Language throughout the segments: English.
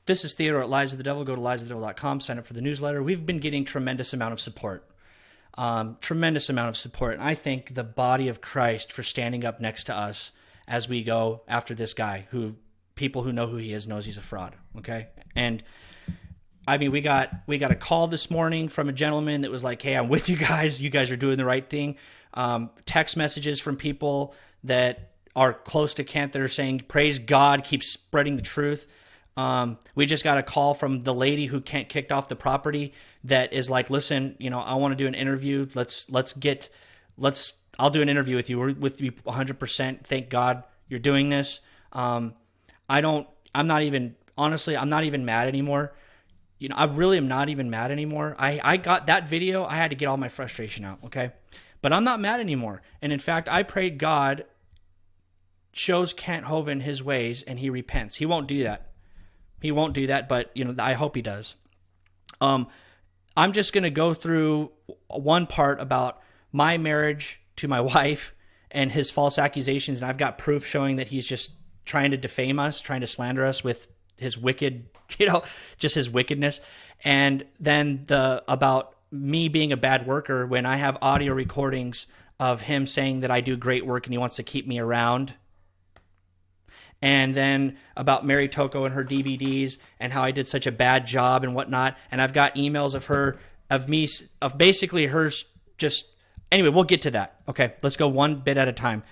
This is Theodore at Lies of the Devil. Go to liesofthedevil.com, sign up for the newsletter. We've been getting tremendous amount of support. Tremendous amount of support. And I thank the body of Christ for standing up next to us as we go after this guy who people who know who he is knows he's a fraud. Okay. And I mean, we got a call this morning from a gentleman that was like, hey, I'm with you guys. You guys are doing the right thing. Text messages from people that are close to Kent that are saying, praise God, keep spreading the truth. We just got a call from the lady who Kent kicked off the property that is like, listen, I want to do an interview. I'll do an interview with you. We're with you 100%. Thank God you're doing this. I'm not even mad anymore. I really am not even mad anymore. I got that video. I had to get all my frustration out. Okay. But I'm not mad anymore. And in fact, I prayed God shows Kent Hovind his ways and he repents. He won't do that. But I hope he does. I'm just going to go through one part about my marriage to my wife and his false accusations, and I've got proof showing that he's just trying to defame us, trying to slander us with his wicked, just his wickedness. And then about me being a bad worker when I have audio recordings of him saying that I do great work and he wants to keep me around. And then about Mary Toko and her DVDs and how I did such a bad job and whatnot. And I've got emails of basically hers just... Anyway, we'll get to that. Okay, let's go one bit at a time.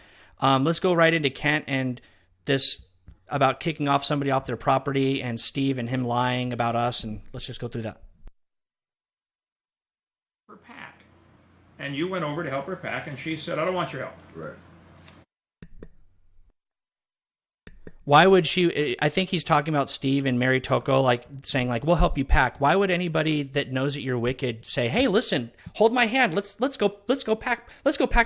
Let's go right into Kent and this about kicking off somebody off their property and Steve and him lying about us. And let's just go through that. Her pack. And you went over to help her pack and she said, I don't want your help. Right. Why would she? I think he's talking about Steve and Mary Toko, like saying, like, we'll help you pack. Why would anybody that knows that you're wicked say, hey, listen, hold my hand. Let's go pack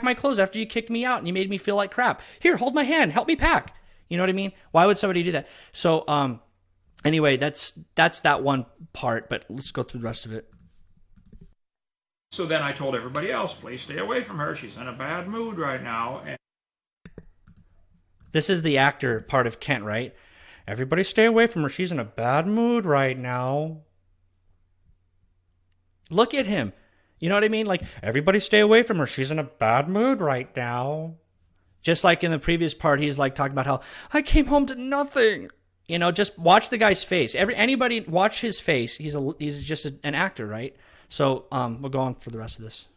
my clothes after you kicked me out and you made me feel like crap. Here, hold my hand, help me pack. You know what I mean? Why would somebody do that? So, anyway, that's that one part, but let's go through the rest of it. So then I told everybody else, please stay away from her. She's in a bad mood right now. And this is the actor part of Kent, right? Everybody stay away from her. She's in a bad mood right now. Look at him. You know what I mean? Like, everybody stay away from her. She's in a bad mood right now. Just like in the previous part, he's like talking about how I came home to nothing. Just watch the guy's face. Anybody watch his face. He's just an actor, right? So we'll go on for the rest of this.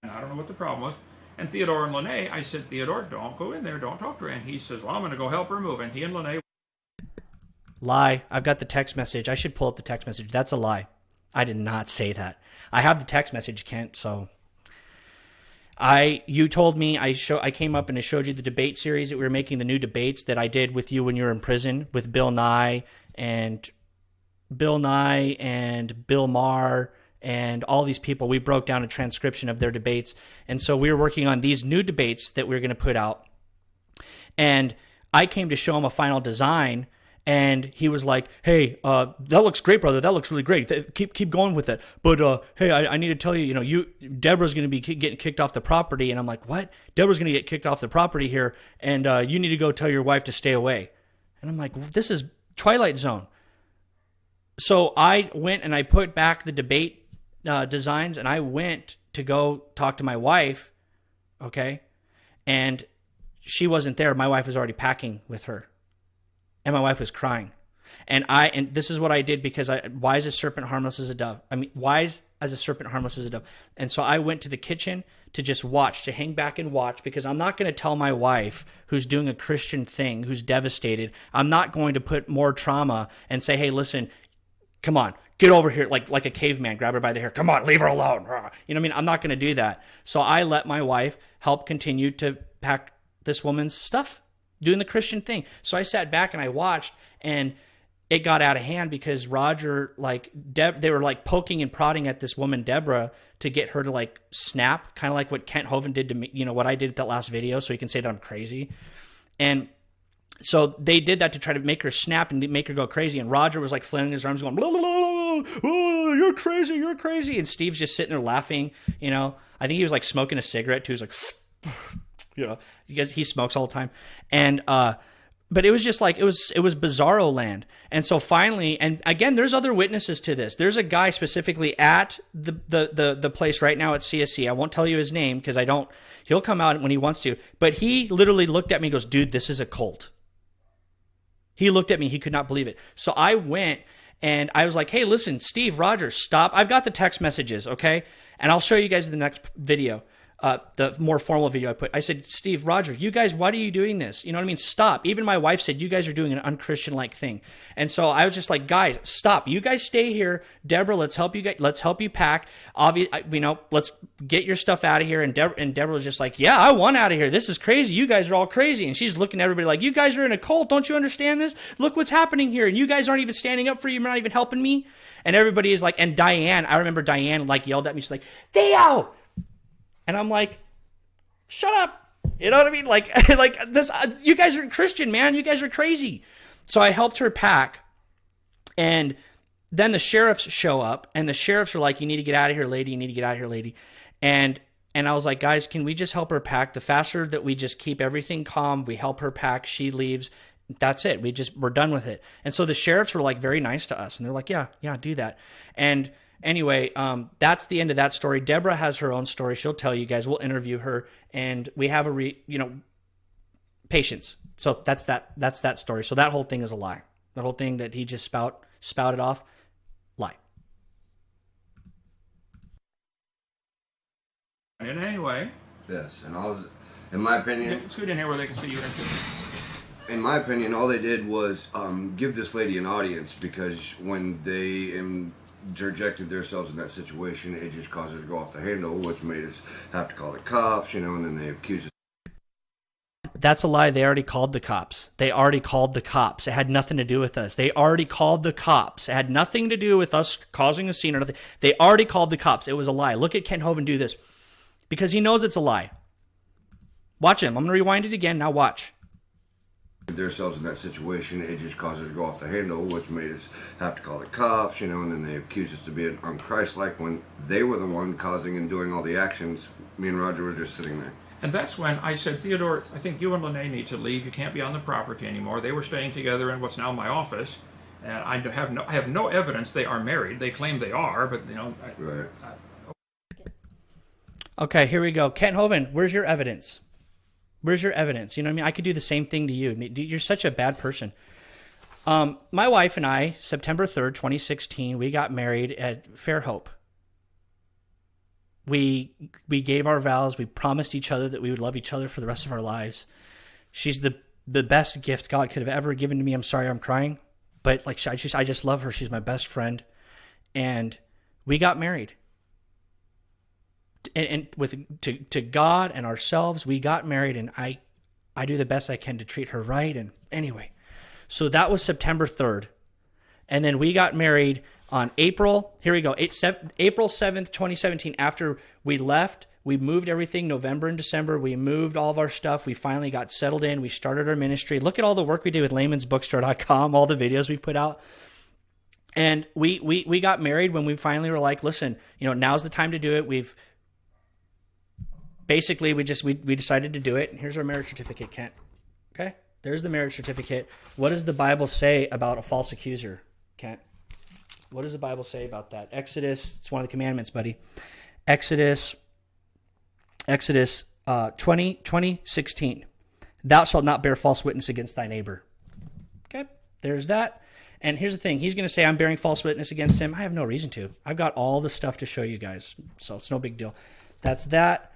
And I don't know what the problem was. And Theodore and Lene, I said, Theodore, don't go in there, don't talk to her. And he says, well, I'm going to go help her move. And he and Lene... Lie. I've got the text message. I should pull up the text message. That's a lie. I did not say that. I have the text message, Kent, so... You told me, I came up and I showed you the debate series that we were making, the new debates that I did with you when you were in prison with Bill Nye and Bill Maher and all these people. We broke down a transcription of their debates. And so we were working on these new debates that we were going to put out. And I came to show him a final design, and he was like, hey, that looks great, brother. That looks really great. Keep going with it. But, hey, I need to tell you, Deborah's going to be getting kicked off the property. And I'm like, what? Deborah's going to get kicked off the property here, and you need to go tell your wife to stay away. And I'm like, well, this is Twilight Zone. So I went and I put back the debate designs, and I went to go talk to my wife, okay? And she wasn't there. My wife was already packing with her. And my wife was crying. And this is what I did because wise as a serpent, harmless as a dove. Wise as a serpent, harmless as a dove. And so I went to the kitchen to just watch, to hang back and watch, because I'm not going to tell my wife, who's doing a Christian thing, who's devastated, I'm not going to put more trauma and say, hey, listen, come on, get over here, like a caveman, grab her by the hair. Come on, leave her alone. You know what I mean? I'm not going to do that. So I let my wife help continue to pack this woman's stuff, doing the Christian thing. So I sat back and I watched, and it got out of hand because Roger, they were poking and prodding at this woman, Deborah, to get her to snap, kind of like what Kent Hovind did to me, what I did at that last video, so he can say that I'm crazy. And so they did that to try to make her snap and make her go crazy. And Roger was flailing his arms going, blah, blah, blah, blah, oh, you're crazy, you're crazy. And Steve's just sitting there laughing, I think he was smoking a cigarette too. He was because he smokes all the time. And But it was just like it was bizarro land. And so finally, and again, there's other witnesses to this. There's a guy specifically at the place right now at CSC. I won't tell you his name because I don't. He'll come out when he wants to. But he literally looked at me and goes, "Dude, this is a cult." He looked at me. He could not believe it. So I went and I was like, "Hey, listen, Steve Rogers, stop." I've got the text messages, okay? And I'll show you guys in the next video. The more formal video I put. I said, "Steve Rogers, you guys, why are you doing this? You know what I mean? Stop." Even my wife said, "You guys are doing an unchristian-like thing." And so I was just like, "Guys, stop. You guys stay here. Deborah, let's help you guys. Let's help you pack. Let's get your stuff out of here." And Deborah was just like, "Yeah, I want out of here. This is crazy. You guys are all crazy." And she's looking at everybody like, "You guys are in a cult. Don't you understand this? Look what's happening here. And you guys aren't even standing up for you. You're not even helping me." And everybody is like, and Diane, I remember Diane like yelled at me. She's like, "Theo!" And I'm like, "Shut up." You know what I mean? Like this, you guys are Christian, man. You guys are crazy. So I helped her pack. And then the sheriffs show up and the sheriffs are like, "You need to get out of here, lady. You need to get out of here, lady." And I was like, "Guys, can we just help her pack? The faster that we just keep everything calm, we help her pack, she leaves. That's it. We're done with it." And so the sheriffs were like very nice to us. And they're like, yeah, do that. And anyway, that's the end of that story. Deborah has her own story. She'll tell you guys. We'll interview her, and we have patience. So that's that story. So that whole thing is a lie. The whole thing that he just spouted off, lie. In any way. Yes, and in my opinion, scoot in here where they can see you. In my opinion, all they did was give this lady an audience, because when they interjected themselves in that situation, it just caused her to go off the handle, which made us have to call the cops, and then they accused us. That's a lie. They already called the cops. It had nothing to do with us. They already called the cops. It had nothing to do with us causing a scene or nothing. They already called the cops. It was a lie. Look at Kent Hovind do this because he knows it's a lie. Watch him. I'm going to rewind it again. Now watch. Themselves in that situation, it just caused us to go off the handle, which made us have to call the cops, and then they accused us to be unchristlike when they were the one causing and doing all the actions. Me and Roger were just sitting there. And that's when I said, "Theodore, I think you and Lene need to leave. You can't be on the property anymore." They were staying together in what's now my office, and I have no evidence they are married. They claim they are, but Right. Okay, here we go. Kent Hovind, where's your evidence? Where's your evidence? You know what I mean? I could do the same thing to you. You're such a bad person. My wife and I, September 3rd, 2016, we got married at Fairhope. We gave our vows. We promised each other that we would love each other for the rest of our lives. She's the best gift God could have ever given to me. I'm sorry I'm crying, but I just love her. She's my best friend, and we got married. And to God and ourselves, we got married, and I do the best I can to treat her right. And anyway, so that was September 3rd, and then we got married on April 7th, 2017. After we left, we moved everything. November and December, we moved all of our stuff. We finally got settled in. We started our ministry. Look at all the work we did with laymansbookstore.com, all the videos we put out. And we got married when we finally were like, listen, now's the time to do it. We decided to do it. And here's our marriage certificate, Kent. Okay? There's the marriage certificate. What does the Bible say about a false accuser, Kent? What does the Bible say about that? Exodus, it's one of the commandments, buddy. Exodus 20:16. Thou shalt not bear false witness against thy neighbor. Okay? There's that. And here's the thing. He's going to say I'm bearing false witness against him. I have no reason to. I've got all the stuff to show you guys. So it's no big deal. That's that.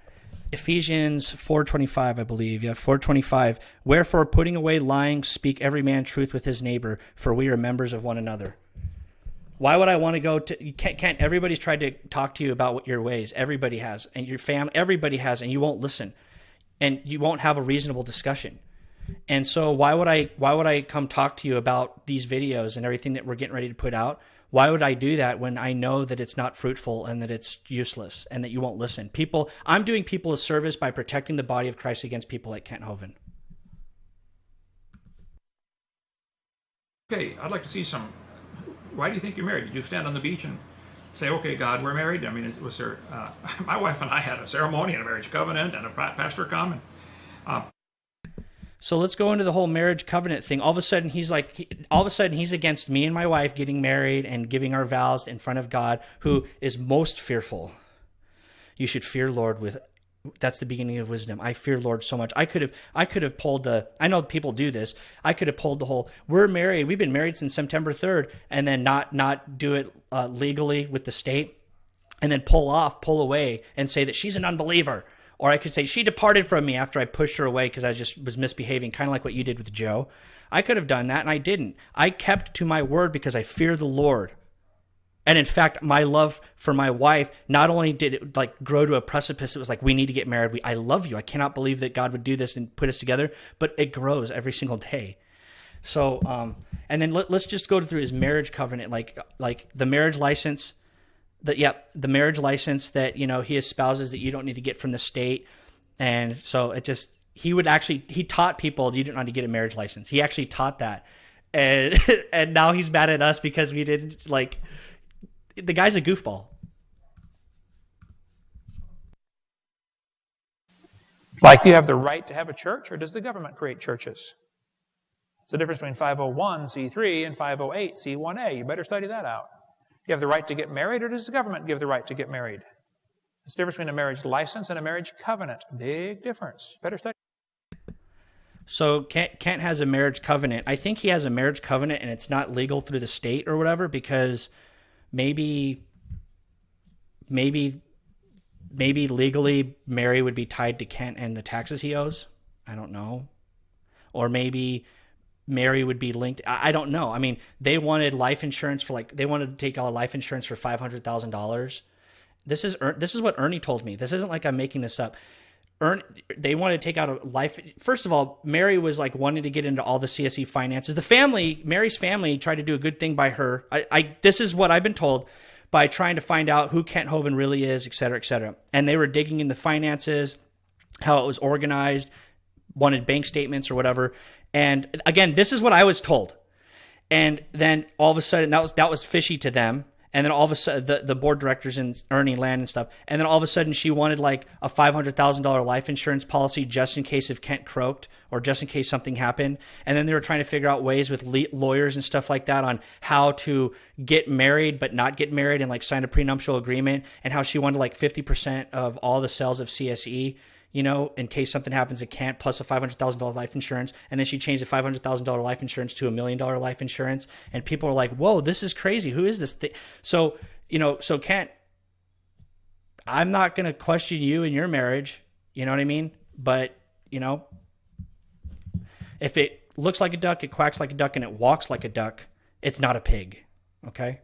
Ephesians 4:25, I believe. Yeah, 4:25. Wherefore, putting away lying, speak every man truth with his neighbor, for we are members of one another. Why would I want to go to... Can't everybody's tried to talk to you about what your ways. Everybody has. And your family, everybody has, and you won't listen. And you won't have a reasonable discussion. And so why would I come talk to you about these videos and everything that we're getting ready to put out? Why would I do that when I know that it's not fruitful and that it's useless and that you won't listen? I'm doing people a service by protecting the body of Christ against people like Kent Hovind. Okay, I'd like to see some. Why do you think you're married? Did you stand on the beach and say, "Okay, God, we're married"? I mean, was there? My wife and I had a ceremony and a marriage covenant and a pastor come. So let's go into the whole marriage covenant thing. All of a sudden he's against me and my wife getting married and giving our vows in front of God, who is most fearful. You should fear Lord with, that's the beginning of wisdom. I fear Lord so much. I could have pulled I know people do this. I could have pulled the whole, we're married. We've been married since September 3rd, and then not do it legally with the state, and then pull away and say that she's an unbeliever. Or I could say she departed from me after I pushed her away because I just was misbehaving, kind of like what you did with Joe. I could have done that, and I didn't. I kept to my word because I fear the Lord. And in fact, my love for my wife, not only did it like grow to a precipice, it was like, we need to get married. I love you. I cannot believe that God would do this and put us together, but it grows every single day. So, and then let's just go through his marriage covenant, like the marriage license. The marriage license that, he espouses that you don't need to get from the state. And so he taught people you didn't need to get a marriage license. He actually taught that. And and now he's mad at us because we didn't, the guy's a goofball. Like, you have the right to have a church, or does the government create churches? It's the difference between 501c3 and 508c1a. You better study that out. You have the right to get married, or does the government give the right to get married? It's the difference between a marriage license and a marriage covenant. Big difference. Better study. So Kent has a marriage covenant. I think he has a marriage covenant and it's not legal through the state or whatever, because maybe legally Mary would be tied to Kent and the taxes he owes. I don't know. Or maybe Mary would be linked. I don't know. I mean, they wanted life insurance they wanted to take all life insurance for $500,000. This is what Ernie told me. This isn't like I'm making this up. They wanted to take out a life. First of all, Mary was wanting to get into all the CSE finances. Mary's family tried to do a good thing by her. This is what I've been told, by trying to find out who Kent Hovind really is, et cetera, et cetera. And they were digging in the finances, how it was organized, wanted bank statements or whatever. And again, this is what I was told. And then all of a sudden, that was fishy to them. And then all of a sudden, the board directors and Ernie Land and stuff. And then all of a sudden, she wanted a $500,000 life insurance policy just in case if Kent croaked or just in case something happened. And then they were trying to figure out ways with lawyers and stuff like that on how to get married but not get married and sign a prenuptial agreement, and how she wanted 50% of all the sales of CSE, in case something happens at Kent, plus a $500,000 life insurance. And then she changed the $500,000 life insurance to $1 million life insurance. And people are like, whoa, this is crazy. Who is this thing? So, so Kent, I'm not going to question you in your marriage. You know what I mean? But, if it looks like a duck, it quacks like a duck, and it walks like a duck, it's not a pig. Okay?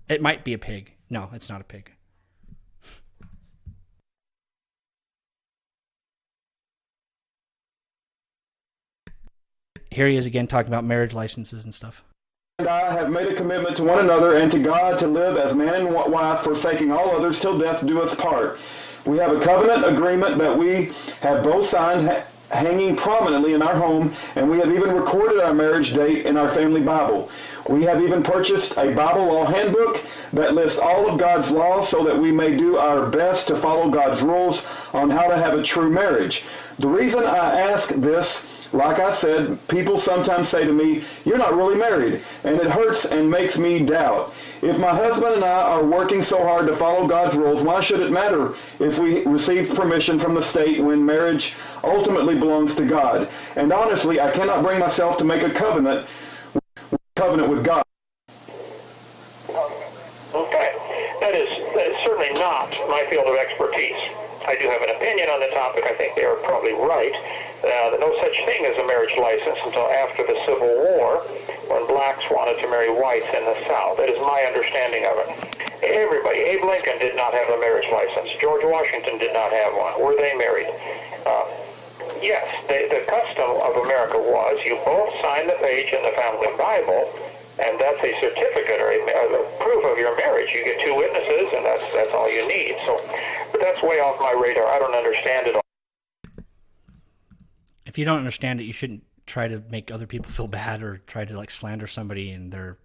It might be a pig. No, it's not a pig. Here he is again talking about marriage licenses and stuff. And I have made a commitment to one another and to God to live as man and wife, forsaking all others till death do us part. We have a covenant agreement that we have both signed, hanging prominently in our home, and we have even recorded our marriage date in our family Bible. We have even purchased a Bible law handbook that lists all of God's laws so that we may do our best to follow God's rules on how to have a true marriage. The reason I ask this, like I said, people sometimes say to me, you're not really married, and it hurts and makes me doubt. If my husband and I are working so hard to follow God's rules, why should it matter if we receive permission from the state when marriage ultimately belongs to God? And honestly, I cannot bring myself to make a covenant with God. Okay. That is certainly not my field of expertise. I do have an opinion on the topic. I think they are probably right. No such thing as a marriage license until after the Civil War, when blacks wanted to marry whites in the South. That is my understanding of it. Everybody, Abe Lincoln did not have a marriage license. George Washington did not have one. Were they married? Yes, the custom of America was you both sign the page in the family Bible, and that's a certificate or a proof of your marriage. You get two witnesses, and that's all you need. So, but that's way off my radar. I don't understand it all. If you don't understand it, you shouldn't try to make other people feel bad or try to slander somebody and their.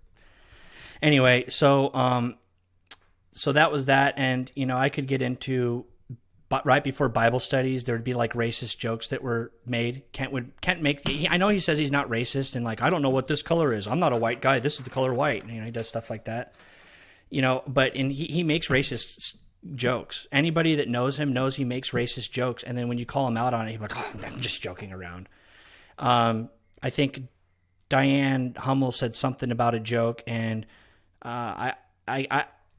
Anyway, so that was that, and I could get into right before Bible studies, there would be like racist jokes that were made. I know he says he's not racist and like, I don't know what this color is. I'm not a white guy. This is the color white. You know, he does stuff like that. You know, but he makes racist jokes. Anybody that knows him knows he makes racist jokes. And then when you call him out on it, he's like, oh, I'm just joking around. I think Diane Hummel said something about a joke, and I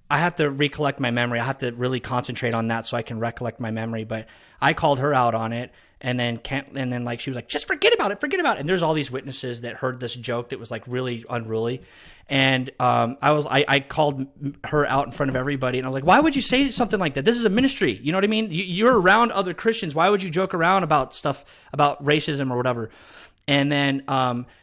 have to recollect my memory. I have to really concentrate on that so I can recollect my memory. But I called her out on it, and then like she was like, just forget about it. And there's all these witnesses that heard this joke that was like really unruly, and I called her out in front of everybody, and I was like, why would you say something like that? This is a ministry. You know what I mean? You're around other Christians. Why would you joke around about stuff about racism or whatever? And then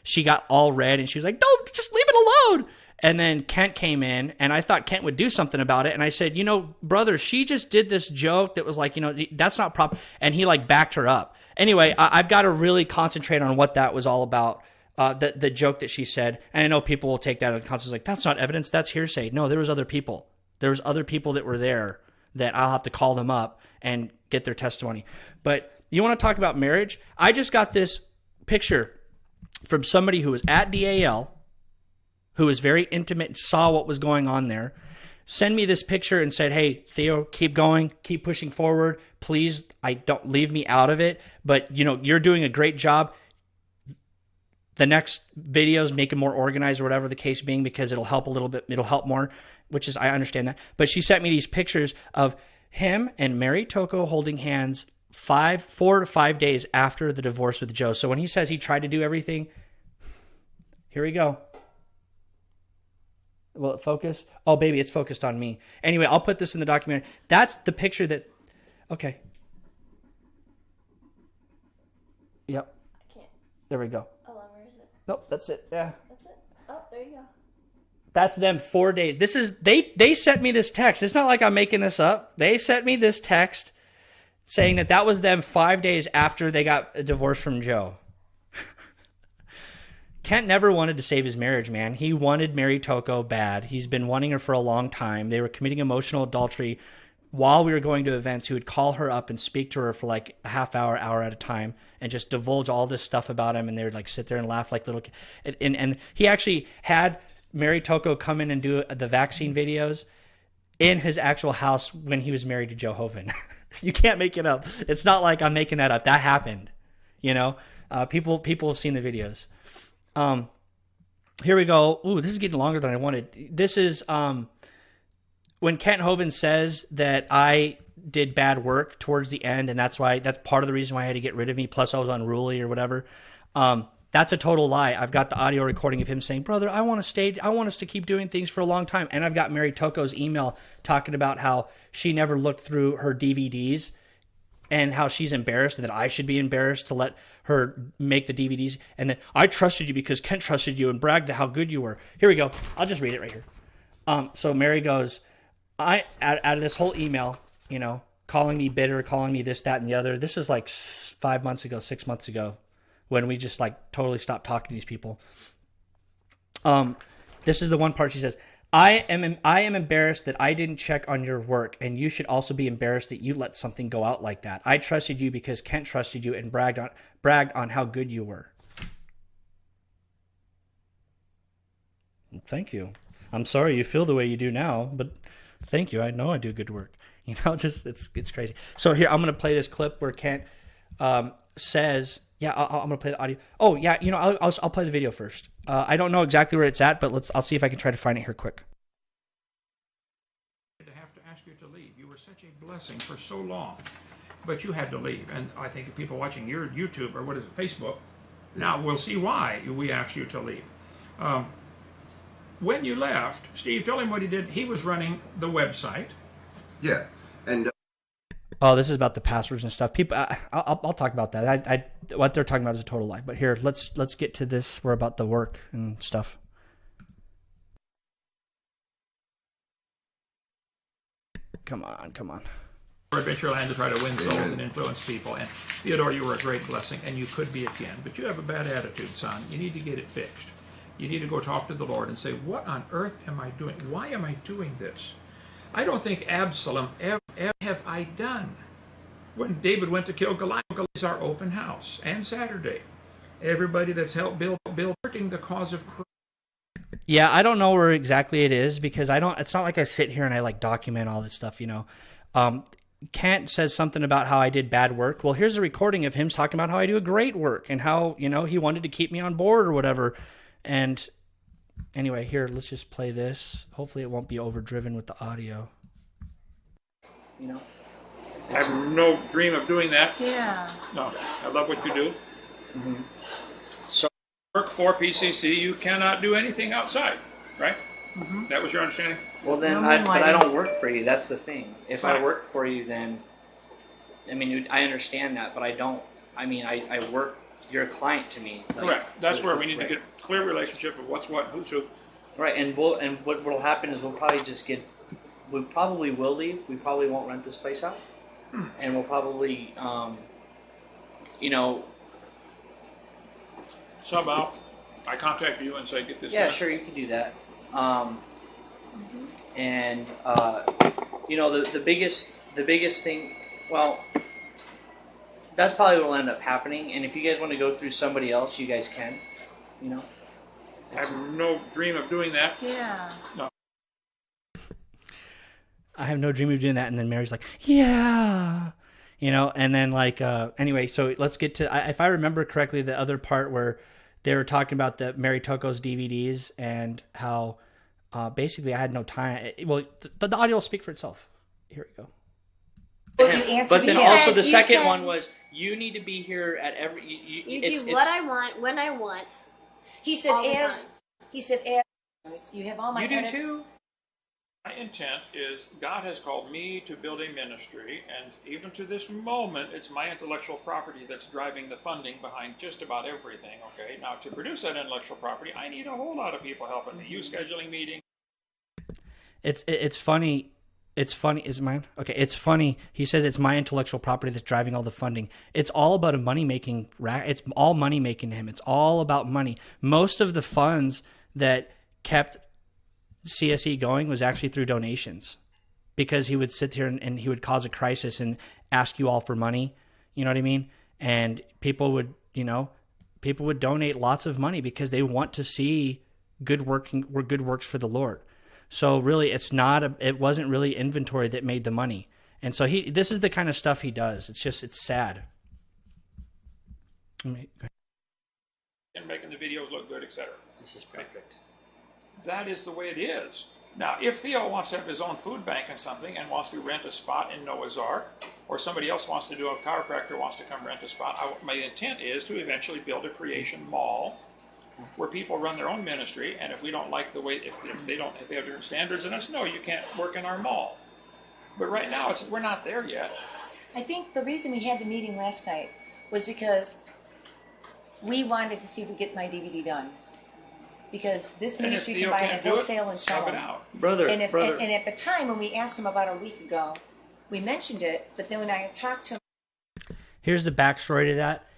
she got all red, and she was like, don't, just leave it alone. And then Kent came in, and I thought Kent would do something about it. And I said, you know, brother, she just did this joke that was like, you know, that's not proper. And he like backed her up. Anyway, I've got to really concentrate on what that was all about, the joke that she said. And I know people will take that as context like, that's not evidence, that's hearsay. No, there was other people. There was other people that were there that I'll have to call them up and get their testimony. But you want to talk about marriage? I just got this picture from somebody who was at DAL, who was very intimate and saw what was going on there, send me this picture and said, hey, Theo, keep going, keep pushing forward. Please, don't leave me out of it. But, you know, you're doing a great job. The next videos, make it more organized or whatever the case being, because it'll help a little bit. It'll help more, which is, I understand that. But she sent me these pictures of him and Mary Toko holding hands 4 to 5 days after the divorce with Joe. So when he says he tried to do everything, here we go. Will it focus? Oh, baby, it's focused on me. Anyway, I'll put this in the documentary. That's the picture that... Okay. Yep. I can't. There we go. Oh, where is it? Nope, that's it. Yeah. That's it? Oh, there you go. That's them 4 days. This is... They sent me this text. It's not like I'm making this up. They sent me this text saying that was them 5 days after they got a divorce from Joe. Kent never wanted to save his marriage, man. He wanted Mary Toko bad. He's been wanting her for a long time. They were committing emotional adultery while we were going to events. He would call her up and speak to her for like a half hour at a time and just divulge all this stuff about him. And they would like sit there and laugh like little kids. And he actually had Mary Toko come in and do the vaccine videos in his actual house when he was married to Joe Hovind. You can't make it up. It's not like I'm making that up. That happened. You know, people have seen the videos. Here we go. Ooh, this is getting longer than I wanted. This is when Kent Hovind says that I did bad work towards the end, and that's part of the reason why I had to get rid of me, plus I was unruly or whatever. That's a total lie. I've got the audio recording of him saying, brother, I want us to keep doing things for a long time. And I've got Mary Toko's email talking about how she never looked through her DVDs and how she's embarrassed and that I should be embarrassed to let her make the DVDs. And that I trusted you because Kent trusted you and bragged how good you were. Here we go. I'll just read it right here. So Mary goes, out of this whole email, you know, calling me bitter, calling me this, that, and the other. This was like 6 months ago, when we just like totally stopped talking to these people. This is the one part she says, I am embarrassed that I didn't check on your work, and you should also be embarrassed that you let something go out like that. I trusted you because Kent trusted you and bragged on how good you were. Thank you. I'm sorry you feel the way you do now, but thank you. I know I do good work. You know, just it's crazy. So here, I'm going to play this clip where Kent says, yeah, I'm going to play the audio. Oh, yeah, you know, I'll play the video first. I don't know exactly where it's at, but I'll see if I can try to find it here quick. To have to ask you to leave. You were such a blessing for so long, but you had to leave. And I think if people watching your YouTube or what is it, Facebook, now we'll see why we asked you to leave. When you left, Steve, tell him what he did. He was running the website. Yeah, and oh, this is about the passwords and stuff. People, I'll talk about that. What they're talking about is a total lie. But here, let's get to this. We're about the work and stuff. Come on. Adventureland to try to win souls and influence people. And Theodore, you were a great blessing, and you could be again. But you have a bad attitude, son. You need to get it fixed. You need to go talk to the Lord and say, what on earth am I doing? Why am I doing this? I don't think Absalom ever have I done. when David went to kill Goliath, it's our open house, and Saturday. Everybody that's helped build the cause of Christ. Yeah, I don't know where exactly it is because it's not like I sit here and I like document all this stuff, you know. Kent says something about how I did bad work. Well, here's a recording of him talking about how I do a great work and how, you know, he wanted to keep me on board or whatever. And anyway, here, let's just play this. Hopefully it won't be overdriven with the audio. You know? I have no dream of doing that. Yeah. No, I love what you do. Mm-hmm. So work for PCC, you cannot do anything outside, right? Mm-hmm. That was your understanding? Well, then, but I don't work for you. That's the thing. If I work for you, then, I mean, I understand that, but I don't. I mean, I work. You're a client to me. Like, correct. That's where we need to get a clear relationship of what's what, who's who. Right, and what will happen is we'll probably just get. We probably will leave. We probably won't rent this place out, and we'll probably, you know. Sub out. I contact you and say, get this. Yeah, done. sure, you can do that. And you know, the biggest thing, well, that's probably what will end up happening. And if you guys want to go through somebody else, you guys can, you know. I have no dream of doing that. Yeah. No. I have no dream of doing that. And then Mary's like, yeah, you know, and then like, anyway, so let's get to, if I remember correctly, the other part where they were talking about the Mary Toko's DVDs and how, basically, I had no time. Well, the audio will speak for itself. Here we go. Well, you answered but then also the second one was, you need to be here at every... You do what I want, when I want. He said, you have all my edits. You do too. My intent is God has called me to build a ministry, and even to this moment, it's my intellectual property that's driving the funding behind just about everything, okay? Now, to produce that intellectual property, I need a whole lot of people helping me. You scheduling meetings. It's funny. It's funny. Is it mine? Okay. It's funny. He says it's my intellectual property that's driving all the funding. It's all about a money-making rack. It's all money-making to him. It's all about money. Most of the funds that kept CSE going was actually through donations, because he would sit here and he would cause a crisis and ask you all for money. You know what I mean? And people would donate lots of money because they want to see good works for the Lord. So really, it wasn't really inventory that made the money. And so this is the kind of stuff he does. It's sad. And making the videos look good, etc. This is perfect. That is the way it is. Now, if Theo wants to have his own food bank and something and wants to rent a spot in Noah's Ark, or somebody else wants to do a chiropractor wants to come rent a spot, my intent is to eventually build a creation mall where people run their own ministry, and if we don't like the way, if they have different standards than us, no, you can't work in our mall. But right now, we're not there yet. I think the reason we had the meeting last night was because we wanted to see if we get my DVD done. Because this ministry can buy it at wholesale and sell them. Brother. And at the time when we asked him about a week ago, we mentioned it, but then when I talked to him... Here's the backstory to that.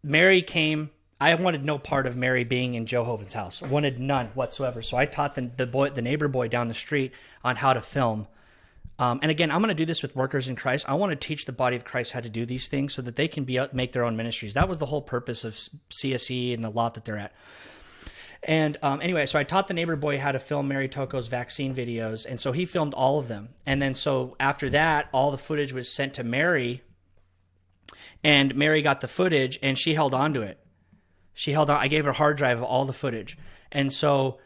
Mary came... I wanted no part of Mary being in Joe Hovind's house. I wanted none whatsoever. So I taught the neighbor boy down the street on how to film. And again, I'm going to do this with workers in Christ. I want to teach the body of Christ how to do these things so that they can make their own ministries. That was the whole purpose of CSE and the lot that they're at. And anyway, so I taught the neighbor boy how to film Mary Toko's vaccine videos. And so he filmed all of them. And then so after that, all the footage was sent to Mary. And Mary got the footage and she held on to it. She held on. I gave her a hard drive of all the footage. And so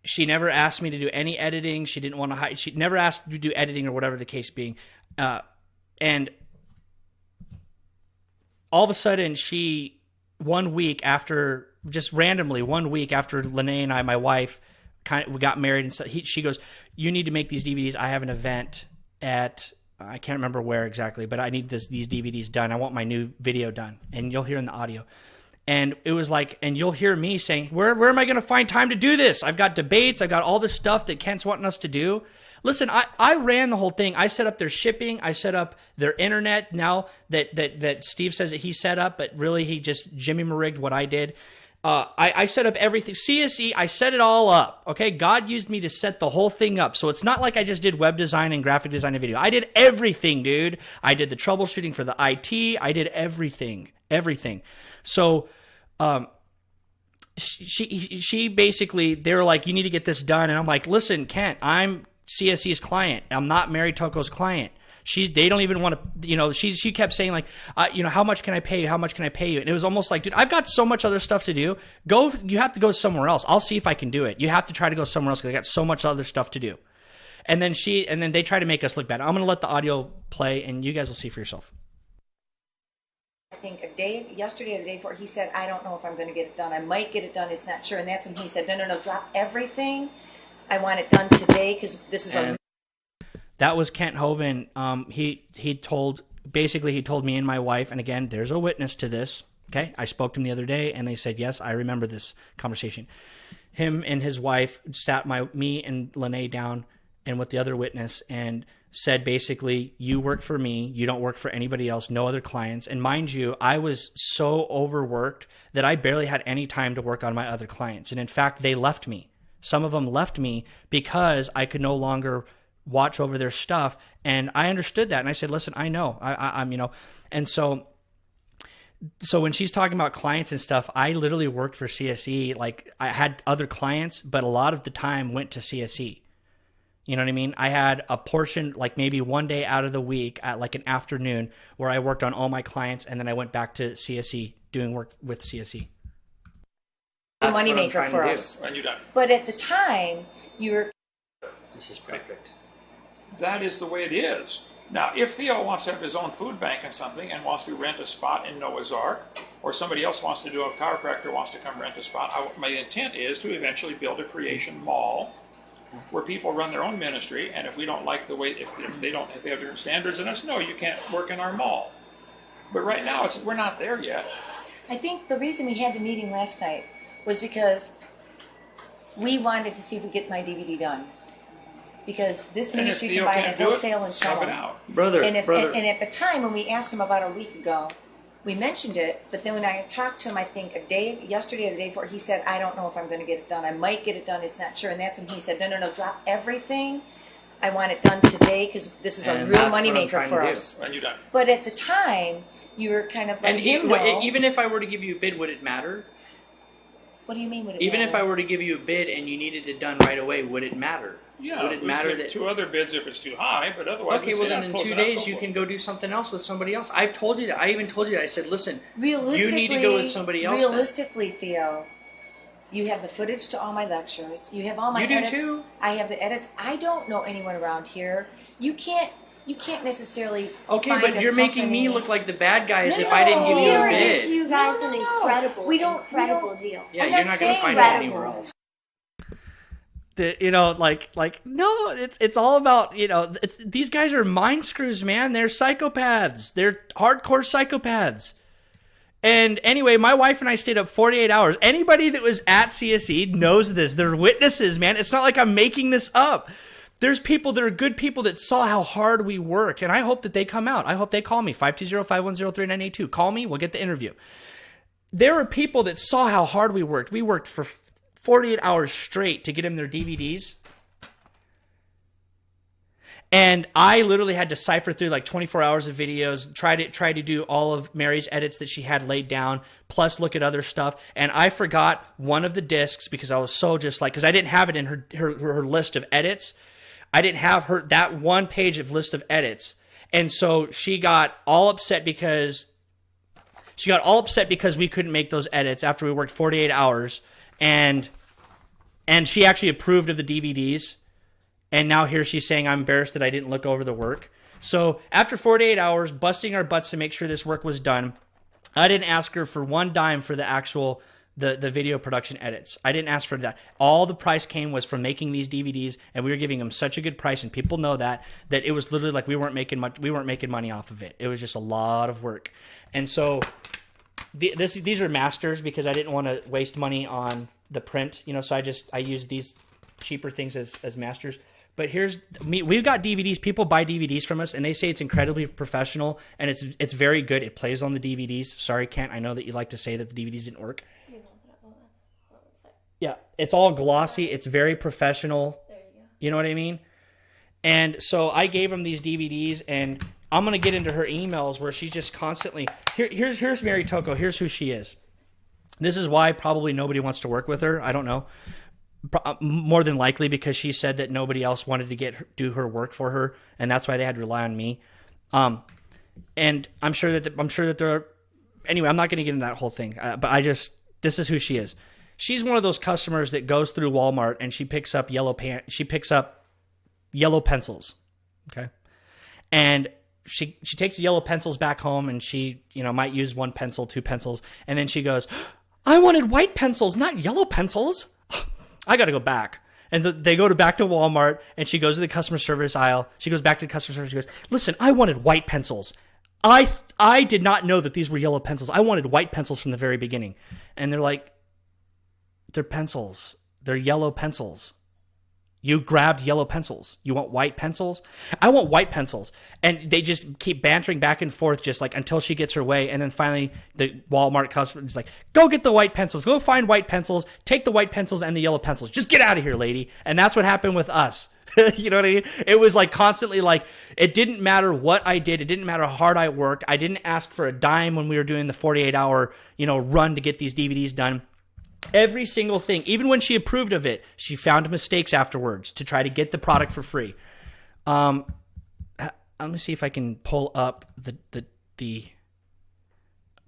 she never asked me to do any editing. She didn't want to hide. She never asked to do editing or whatever the case being. And all of a sudden, one week after Lene and I, my wife, we got married, and so she goes, "You need to make these DVDs. I have an event at, I can't remember where exactly, but I need these DVDs done. I want my new video done." And you'll hear in the audio. And it was like, and you'll hear me saying, where am I going to find time to do this? I've got debates. I've got all this stuff that Kent's wanting us to do. Listen, I ran the whole thing. I set up their shipping. I set up their internet now that Steve says that he set up, but really he just Jimmy rigged what I did. I set up everything. CSE, I set it all up. Okay, God used me to set the whole thing up. So it's not like I just did web design and graphic design and video. I did everything, dude. I did the troubleshooting for the IT. I did everything. So she basically, they were like, you need to get this done. And I'm like, listen, Kent, I'm CSE's client. I'm not Mary Toko's client. They don't even want to, she kept saying like, how much can I pay you? How much can I pay you? And it was almost like, dude, I've got so much other stuff to do. You have to go somewhere else. I'll see if I can do it. You have to try to go somewhere else because I got so much other stuff to do. And then they try to make us look bad. I'm going to let the audio play and you guys will see for yourself. I think yesterday or the day before, he said, I don't know if I'm going to get it done. I might get it done. It's not sure. And that's when he said, no, drop everything. I want it done today because this is a... That was Kent Hovind. He told me and my wife, and again, there's a witness to this. Okay, I spoke to him the other day, and they said, yes, I remember this conversation. Him and his wife sat me and Lene down, and with the other witness, and said basically, you work for me, you don't work for anybody else, no other clients. And mind you, I was so overworked that I barely had any time to work on my other clients. And in fact, they left me. Some of them left me because I could no longer watch over their stuff. And I understood that. And I said, listen, I know, I'm, and so when she's talking about clients and stuff, I literally worked for CSE. Like I had other clients, but a lot of the time went to CSE. You know what I mean? I had a portion, like maybe one day out of the week at like an afternoon where I worked on all my clients. And then I went back to CSE doing work with CSE. Moneymaker for us. But at the time, you were... This is perfect. That is the way it is. Now, if Theo wants to have his own food bank and something and wants to rent a spot in Noah's Ark, or somebody else wants to do a chiropractor wants to come rent a spot, my intent is to eventually build a creation mall where people run their own ministry, and if we don't like the way, if they have different standards than us, no, you can't work in our mall. But right now, we're not there yet. I think the reason we had the meeting last night was because we wanted to see if we get my DVD done. Because this ministry can buy it at wholesale and sell them. Brother. And at the time when we asked him about a week ago, we mentioned it, but then when I talked to him, I think yesterday or the day before, he said, I don't know if I'm going to get it done. I might get it done. It's not sure. And that's when he said, no, drop everything. I want it done today because this is a real moneymaker for us. And you're done. But at the time, you were kind of like, even if I were to give you a bid, would it matter? What do you mean would it Even matter? if I were to give you a bid and you needed it done right away, would it matter? Yeah, would it matter that 2 other bids if it's too high, but otherwise... Okay, well then in 2 days you can go do something else with somebody else. I've told you that. I even told you that. I said, listen, you need to go with somebody else. Realistically, Theo, you have the footage to all my lectures. You have all my edits. You do too? I have the edits. I don't know anyone around here. You can't necessarily... Okay, but you're making me look like the bad guy as if I didn't give you a bid. Gives you guys an incredible deal. Yeah, you're not going to find it anywhere else. No, it's all about, these guys are mind screws, man. They're psychopaths. They're hardcore psychopaths. And anyway, my wife and I stayed up 48 hours. Anybody that was at CSE knows this. They're witnesses, man. It's not like I'm making this up. There's people that are good people that saw how hard we work, and I hope that they come out. I hope they call me, 520-510-3982. Call me, we'll get the interview. There are people that saw how hard we worked. We worked for 48 hours straight to get them their DVDs. And I literally had to cipher through like 24 hours of videos, try to do all of Mary's edits that she had laid down, plus look at other stuff. And I forgot one of the discs because I was so because I didn't have it in her list of edits. I didn't have that one page of list of edits. And so she got all upset because we couldn't make those edits after we worked 48 hours. And she actually approved of the DVDs. And now here she's saying I'm embarrassed that I didn't look over the work. So after 48 hours, busting our butts to make sure this work was done, I didn't ask her for one dime for the actual the video production edits. I didn't ask for that. All the price came was from making these DVDs, and we were giving them such a good price, and people know that it was literally like we weren't making money off of it. It was just a lot of work. And so these are masters because I didn't want to waste money on the print, so I use these cheaper things as masters. But here's me. We've got DVDs. People buy DVDs from us, and they say it's incredibly professional, and it's very good. It plays on the DVDs. Sorry, Kent. I know that you like to say that the DVDs didn't work. Yeah, it's all glossy. It's very professional. There you go. You know what I mean? And so I gave him these DVDs, and I'm going to get into her emails where she's just constantly... Here's Mary Toko. Here's who she is. This is why probably nobody wants to work with her. I don't know. More than likely because she said that nobody else wanted to do her work for her, and that's why they had to rely on me. And I'm sure that there are... Anyway, I'm not going to get into that whole thing, but this is who she is. She's one of those customers that goes through Walmart and she picks up yellow pencils, okay? And she takes the yellow pencils back home, and she, might use one pencil, two pencils, and then she goes, I wanted white pencils, not yellow pencils. I got to go back. And they go back to Walmart, and she goes to the customer service aisle. She goes back to the customer service. She goes, listen, I wanted white pencils. I did not know that these were yellow pencils. I wanted white pencils from the very beginning. And they're like, they're pencils. They're yellow pencils. You grabbed yellow pencils. You want white pencils? I want white pencils. And they just keep bantering back and forth just like until she gets her way. And then finally the Walmart customer is like, go get the white pencils. Go find white pencils. Take the white pencils and the yellow pencils. Just get out of here, lady. And that's what happened with us. You know what I mean? It was like constantly like, it didn't matter what I did. It didn't matter how hard I worked. I didn't ask for a dime when we were doing the 48-hour, run to get these DVDs done. Every single thing, even when she approved of it, she found mistakes afterwards to try to get the product for free. Let me see if I can pull up the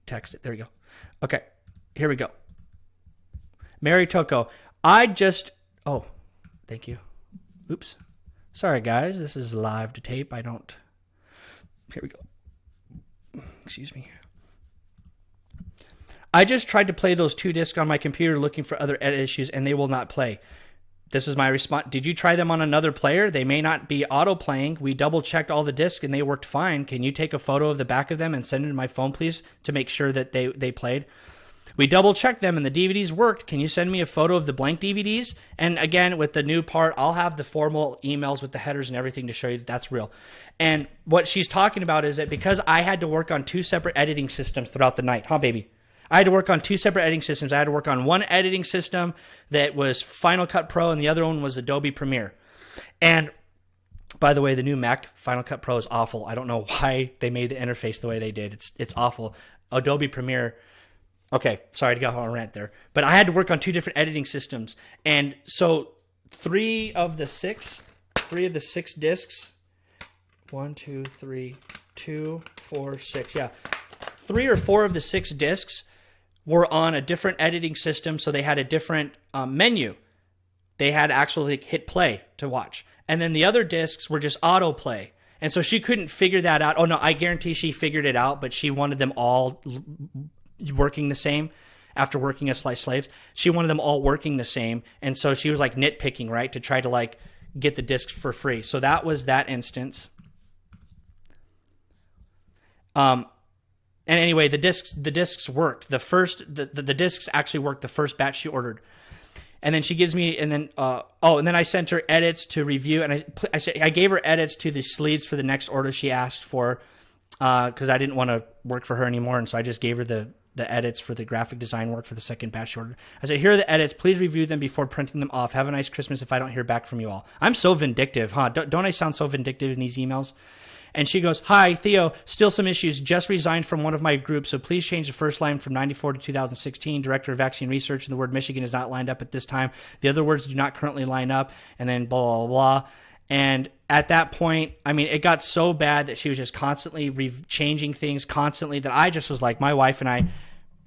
text. There we go. Okay, here we go. Mary Toko, oh, thank you. Oops. Sorry, guys. This is live to tape. Here we go. Excuse me. I just tried to play those 2 discs on my computer looking for other edit issues, and they will not play. This is my response. Did you try them on another player? They may not be auto-playing. We double-checked all the discs, and they worked fine. Can you take a photo of the back of them and send it to my phone, please, to make sure that they played? We double-checked them, and the DVDs worked. Can you send me a photo of the blank DVDs? And again, with the new part, I'll have the formal emails with the headers and everything to show you that that's real. And what she's talking about is that because I had to work on 2 separate editing systems throughout the night. Huh, baby? I had to work on 2 separate editing systems. I had to work on one editing system that was Final Cut Pro, and the other one was Adobe Premiere. And by the way, the new Mac Final Cut Pro is awful. I don't know why they made the interface the way they did. It's awful. Adobe Premiere. Okay, sorry to go on a rant there. But I had to work on 2 different editing systems. And so 3 of the 6 discs, 1, 2, 3, 2, 4, 6. Yeah. 3 or 4 of the 6 discs were on a different editing system, so they had a different menu. They had actually hit play to watch. And then the other discs were just autoplay. And so she couldn't figure that out. Oh, no, I guarantee she figured it out, but she wanted them all working the same after working as Slice Slaves. She wanted them all working the same. And so she was like nitpicking, right, to try to like get the discs for free. So that was that instance. And anyway, the discs worked. The discs actually worked the first batch she ordered. And then she gives me, and then I sent her edits to review, and I gave her edits to the sleeves for the next order she asked for, because I didn't want to work for her anymore, and so I just gave her the edits for the graphic design work for the second batch she ordered. I said, here are the edits. Please review them before printing them off. Have a nice Christmas if I don't hear back from you all. I'm so vindictive, huh? Don't I sound so vindictive in these emails? And she goes, hi, Theo, still some issues. Just resigned from one of my groups, so please change the first line from 94 to 2016. Director of Vaccine Research, and the word Michigan is not lined up at this time. The other words do not currently line up, and then blah, blah, blah. And at that point, I mean, it got so bad that she was just constantly changing things constantly that I just was like, my wife and I,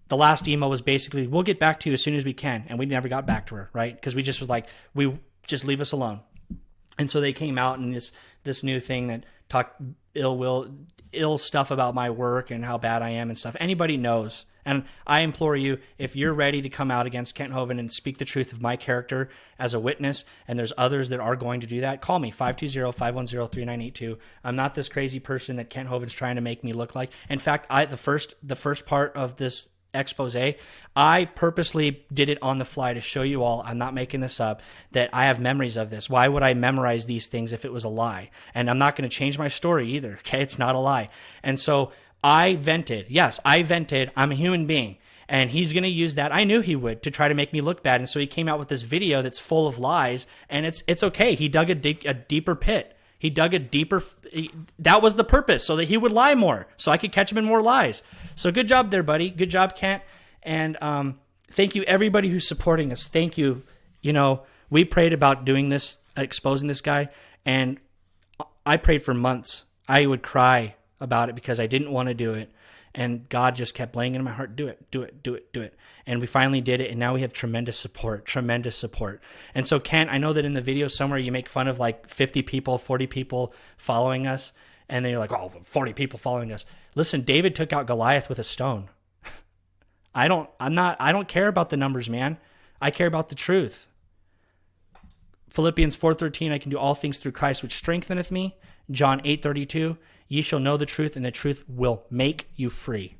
the last email was basically, we'll get back to you as soon as we can. And we never got back to her, right? Because we just was like, we just leave us alone. And so they came out in this new thing that talked ill stuff about my work and how bad I am and stuff. Anybody knows. And I implore you, if you're ready to come out against Kent Hovind and speak the truth of my character as a witness, and there's others that are going to do that, call me, 520-510-3982. I'm not this crazy person that Kent Hovind's trying to make me look like. In fact, the first part of this expose, I purposely did it on the fly to show you all, I'm not making this up, that I have memories of this. Why would I memorize these things if it was a lie? And I'm not going to change my story either, okay? It's not a lie. And so I vented. Yes, I vented. I'm a human being. And he's going to use that. I knew he would, to try to make me look bad. And so he came out with this video that's full of lies, and it's okay. He dug a deeper pit. He dug a deeper. That was the purpose, so that he would lie more, so I could catch him in more lies. So good job there, buddy. Good job, Kent. And thank you, everybody who's supporting us. Thank you. You know, we prayed about doing this, exposing this guy, and I prayed for months. I would cry about it because I didn't want to do it. And God just kept laying in my heart, do it, do it, do it, do it. And we finally did it, and now we have tremendous support. And so, Kent, I know that in the video somewhere you make fun of like 50 people, 40 people following us, and then you're like, oh, 40 people following us. Listen, David took out Goliath with a stone. I don't care about the numbers, man. I care about the truth. Philippians 4:13, I can do all things through Christ, which strengtheneth me. John 8:32, ye shall know the truth, and the truth will make you free.